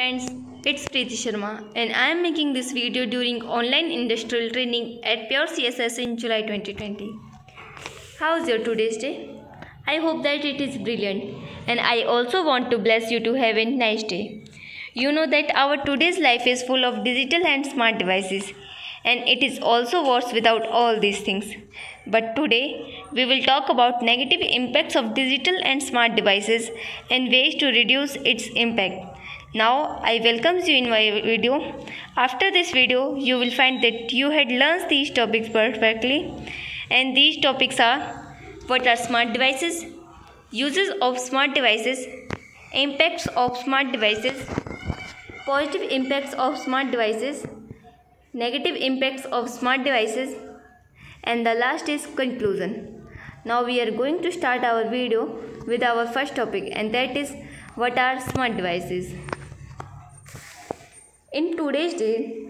friends, it's Preeti Sharma and I am making this video during online industrial training at Pure CSS in July 2020. How's your today's day? I hope that it is brilliant and I also want to bless you to have a nice day. You know that our today's life is full of digital and smart devices and it is also worse without all these things. But today we will talk about negative impacts of digital and smart devices and ways to reduce its impact. Now I welcome you in my video. After this video you will find that you had learned these topics perfectly, and these topics are: what are smart devices, uses of smart devices, impacts of smart devices, positive impacts of smart devices, negative impacts of smart devices, and the last is conclusion. Now we are going to start our video with our first topic, and that is what are smart devices. In today's day,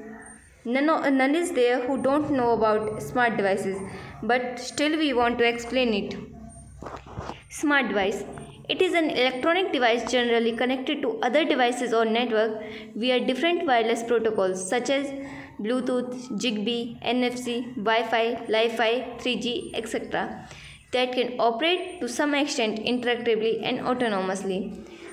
none is there who don't know about smart devices, but still we want to explain it. Smart device. It is an electronic device generally connected to other devices or network via different wireless protocols such as Bluetooth, Zigbee, NFC, Wi-Fi, Li-Fi, 3G, etc. that can operate to some extent interactively and autonomously.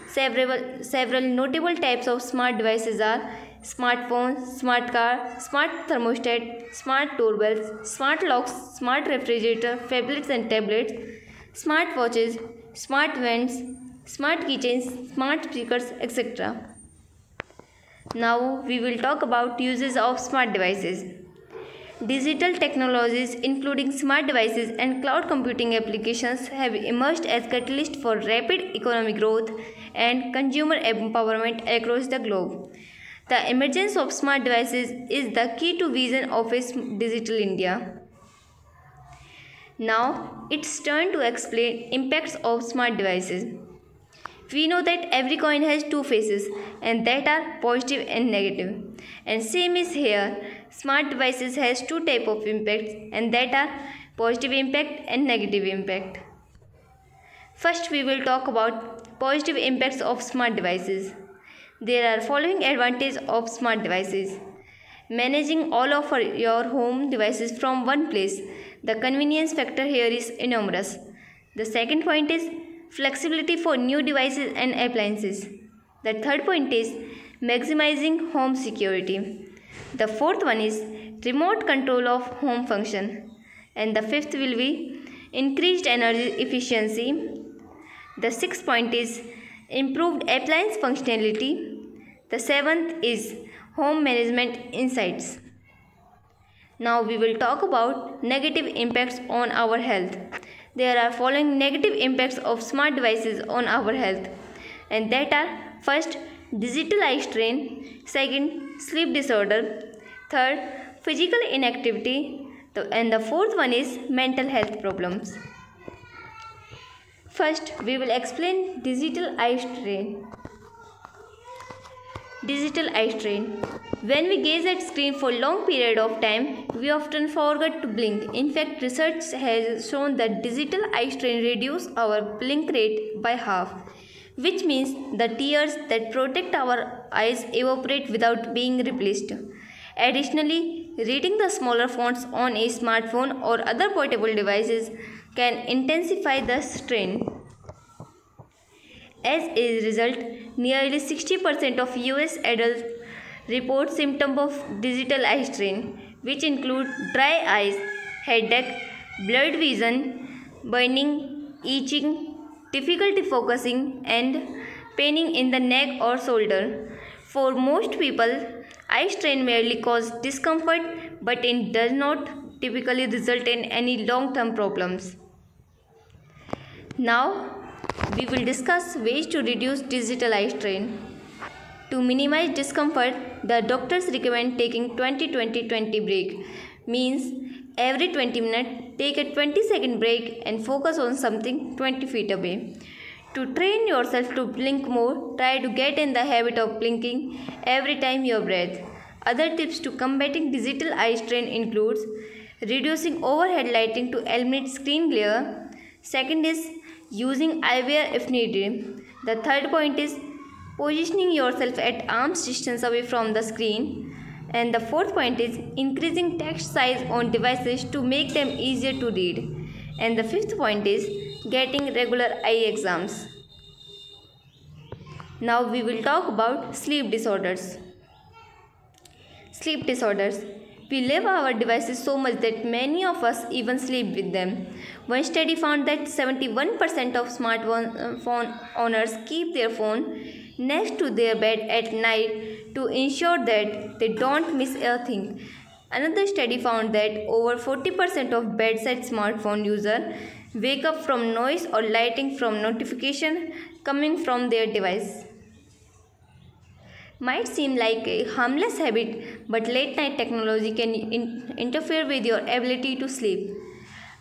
Several notable types of smart devices are smartphones, smart car, smart thermostat, smart doorbells, smart locks, smart refrigerator, phablets and tablets, smart watches, smart vents, smart keychains, smart speakers, etc. Now we will talk about uses of smart devices. Digital technologies including smart devices and cloud computing applications have emerged as catalysts for rapid economic growth and consumer empowerment across the globe. The emergence of smart devices is the key to vision of a digital India. Now it's turn to explain impacts of smart devices. We know that every coin has two faces, and that are positive and negative. And same is here. Smart devices has two type of impacts, and that are positive impact and negative impact. First we will talk about positive impacts of smart devices. There are following advantages of smart devices. Managing all of your home devices from one place. The convenience factor here is enormous. The second point is flexibility for new devices and appliances. The third point is maximizing home security. The fourth one is remote control of home function. And the fifth will be increased energy efficiency. The sixth point is improved appliance functionality. The seventh is home management insights. Now we will talk about negative impacts on our health. There are following negative impacts of smart devices on our health, and that are: first, digital eye strain; second, sleep disorder; third, physical inactivity; and the fourth one is mental health problems. First, we will explain digital eye strain. Digital eye strain. When we gaze at screen for long period of time, we often forget to blink. In fact, research has shown that digital eye strain reduces our blink rate by half, which means the tears that protect our eyes evaporate without being replaced. Additionally, reading the smaller fonts on a smartphone or other portable devices can intensify the strain. As a result, nearly 60% of US adults report symptoms of digital eye strain, which include dry eyes, headache, blurred vision, burning, itching, difficulty focusing, and paining in the neck or shoulder. For most people, eye strain merely causes discomfort, but it does not typically result in any long-term problems. Now, we will discuss ways to reduce digital eye strain. To minimize discomfort, the doctors recommend taking 20-20-20 break. Means every 20 minutes, take a 20-second break and focus on something 20 feet away. To train yourself to blink more, try to get in the habit of blinking every time you breathe. Other tips to combating digital eye strain includes reducing overhead lighting to eliminate screen glare. Second is using eyewear if needed. The third point is positioning yourself at arm's distance away from the screen. And the fourth point is increasing text size on devices to make them easier to read. And the fifth point is getting regular eye exams. Now we will talk about sleep disorders. Sleep disorders. We love our devices so much that many of us even sleep with them. One study found that 71% of smartphone owners keep their phone next to their bed at night to ensure that they don't miss a thing. Another study found that over 40% of bedside smartphone users wake up from noise or lighting from notification coming from their device. Might seem like a harmless habit, but late night technology can interfere with your ability to sleep.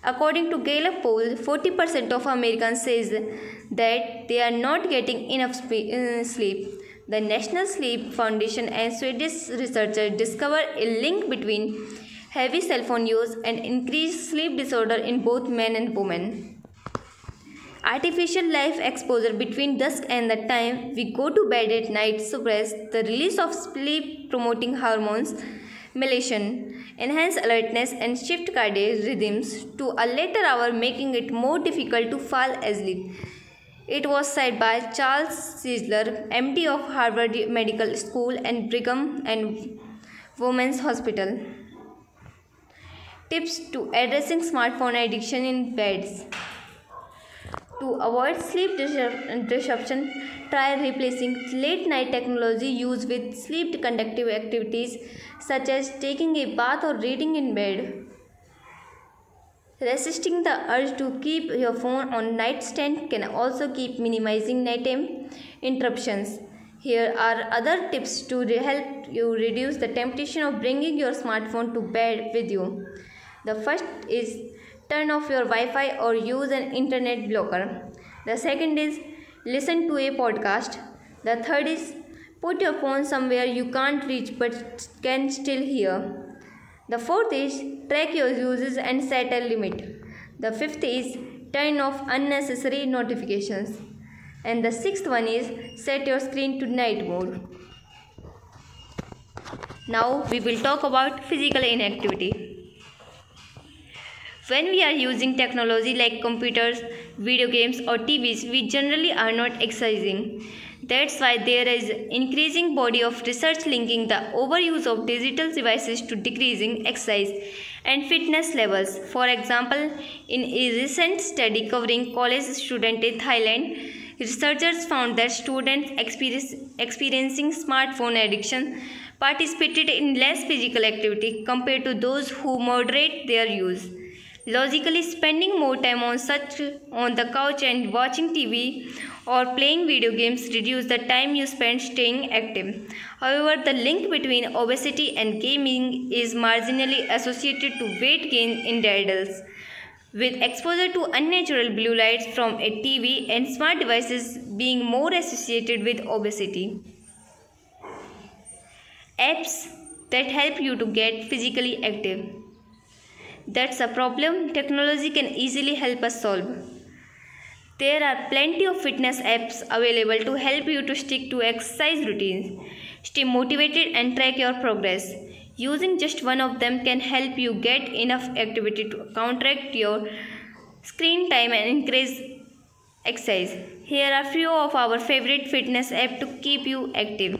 According to Gallup poll, 40% of Americans says that they are not getting enough sleep. The National Sleep Foundation and Swedish researchers discovered a link between heavy cell phone use and increased sleep disorder in both men and women. Artificial light exposure between dusk and the time we go to bed at night suppress the release of sleep-promoting hormones, melatonin, enhance alertness and shift cardiac rhythms to a later hour, making it more difficult to fall asleep. It was said by Charles Czeisler, MD of Harvard Medical School and Brigham and Women's Hospital. Tips to addressing smartphone addiction in beds. To avoid sleep disruption, try replacing late night technology use with sleep conductive activities such as taking a bath or reading in bed. Resisting the urge to keep your phone on nightstand can also keep minimizing nighttime interruptions. Here are other tips to help you reduce the temptation of bringing your smartphone to bed with you. The first is turn off your Wi-Fi or use an internet blocker. The second is listen to a podcast. The third is put your phone somewhere you can't reach but can still hear. The fourth is track your uses and set a limit. The fifth is turn off unnecessary notifications. And the sixth one is set your screen to night mode. Now we will talk about physical inactivity. When we are using technology like computers, video games or TVs, we generally are not exercising. That's why there is increasing body of research linking the overuse of digital devices to decreasing exercise and fitness levels. For example, in a recent study covering college students in Thailand, researchers found that students experiencing smartphone addiction participated in less physical activity compared to those who moderate their use. Logically, spending more time on the couch and watching TV or playing video games reduce the time you spend staying active. However, the link between obesity and gaming is marginally associated to weight gain in adults, with exposure to unnatural blue lights from a TV and smart devices being more associated with obesity. Apps that help you to get physically active. That's a problem technology can easily help us solve. There are plenty of fitness apps available to help you to stick to exercise routines, stay motivated and track your progress. Using just one of them can help you get enough activity to counteract your screen time and increase exercise. Here are few of our favorite fitness apps to keep you active.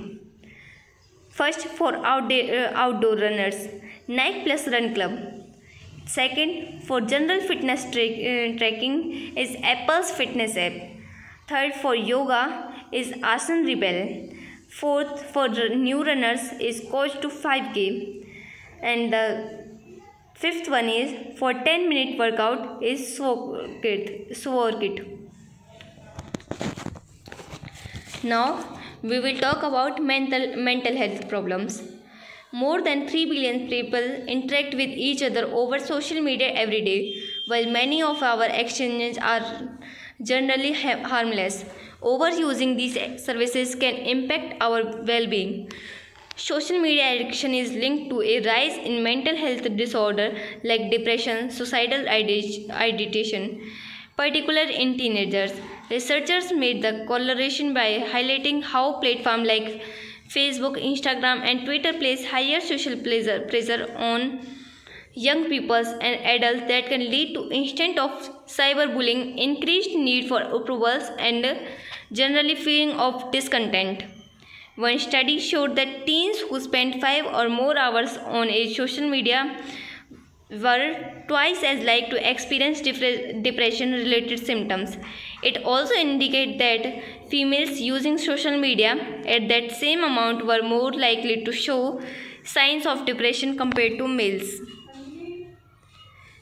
First, for outdoor runners, Nike Plus Run Club. Second, for general fitness tracking is Apple's fitness app. Third, for yoga is Asan Rebel. Fourth, for new runners is Coach to 5K. And the fifth one is for 10-minute workout is Sworkit. Now we will talk about mental health problems. More than 3 billion people interact with each other over social media every day. While many of our exchanges are generally harmless, overusing these services can impact our well-being. Social media addiction is linked to a rise in mental health disorders like depression, suicidal ideation, particularly in teenagers. Researchers made the correlation by highlighting how platforms like Facebook, Instagram, and Twitter place higher social pressure on young people and adults that can lead to instant of cyberbullying, increased need for approvals, and generally feeling of discontent. One study showed that teens who spent 5 or more hours on a social media were twice as likely to experience depression related symptoms. It also indicates that females using social media at that same amount were more likely to show signs of depression compared to males.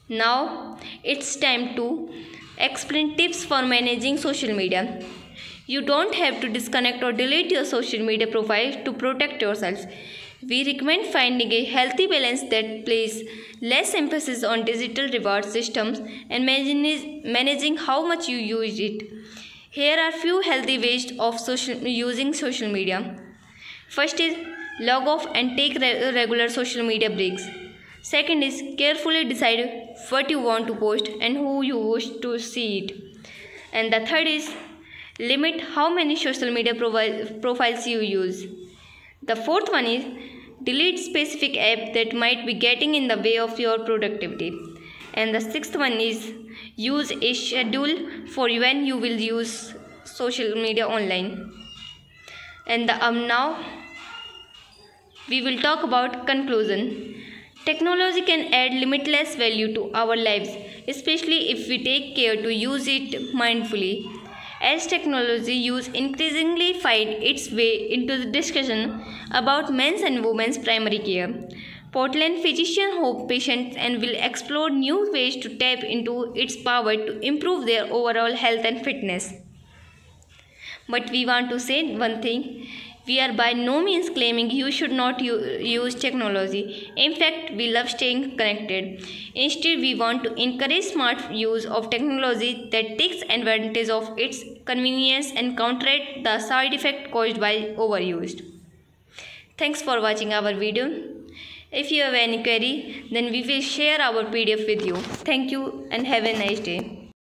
Now it's time to explain tips for managing social media. You don't have to disconnect or delete your social media profile to protect yourself. We recommend finding a healthy balance that places less emphasis on digital reward systems and managing how much you use it. Here are few healthy ways of using social media. First is log off and take regular social media breaks. Second is carefully decide what you want to post and who you wish to see it. And the third is limit how many social media profiles you use. The fourth one is delete specific apps that might be getting in the way of your productivity. And the sixth one is use a schedule for when you will use social media online. And now we will talk about conclusion. Technology can add limitless value to our lives, especially if we take care to use it mindfully. As technology use increasingly find its way into the discussion about men's and women's primary care, Portland physicians hope patients and will explore new ways to tap into its power to improve their overall health and fitness. But we want to say one thing. We are by no means claiming you should not use technology. In fact, we love staying connected. Instead, we want to encourage smart use of technology that takes advantage of its convenience and counteract the side effect caused by overuse. Thanks for watching our video. If you have any query, then we will share our PDF with you. Thank you and have a nice day.